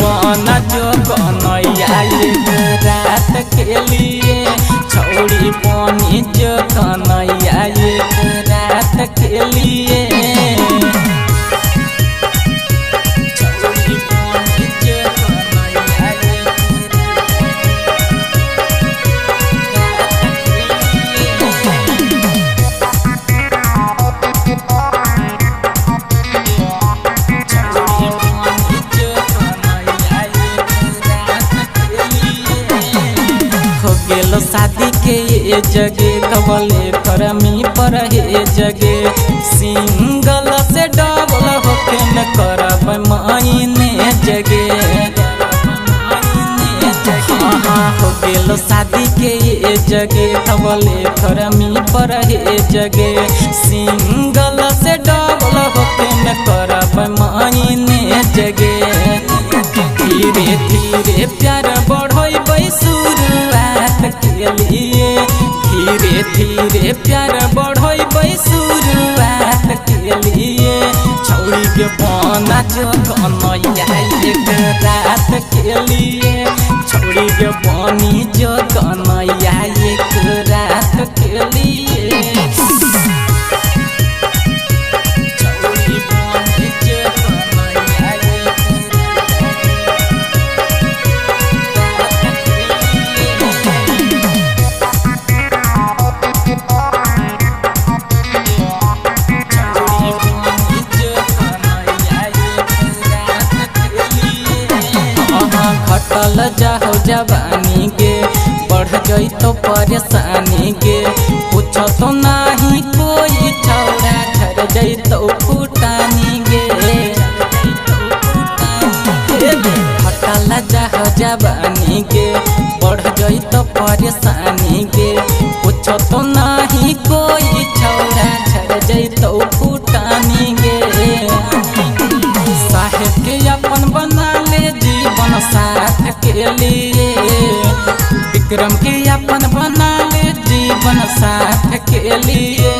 पाना जो कन्हैया एक रात के लिए, छौड़ी पानी जो कन्हैया एक रात के लिए। गेलो शादी के ये जगे कबले करमी पर हे जगे, सिंगल से डबल होके न करब मायने जगे। हाँ हो गेलो शादी के ये जगे कबले करमी पर हे जगे, सिंगल से डबल होके न करब मायने जगे। धीरे धीरे प्यार बढ़ोई शुरुआत के लिए, धीरे धीरे प्यार बढ़ोई शुरुआत के लिए। छौड़ी के पाना जो कन्हैया एक रात के लिए, छौड़ी के पानी जो कन्हैया एक रात के लिए। घटल जाहो जवानी गे, बढ़ गई तो परेशानी गे, पूछ तो नहीं कोई छौड़ा झर गई तो फुटानी गे। घटल जाहो जवानी गे, बढ़ गई तो परेशानी गे, पूछ तो नहीं कोई छौड़ा झर गई तो फुटानी गे। साहेब के अपन बना ले जीवन साथ के लिए, विक्रम के अपन बना ले जीवन साथ के लिए।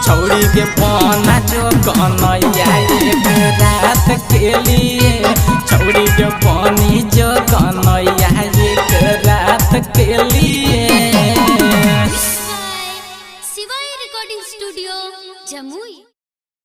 छौड़ी के पाना जो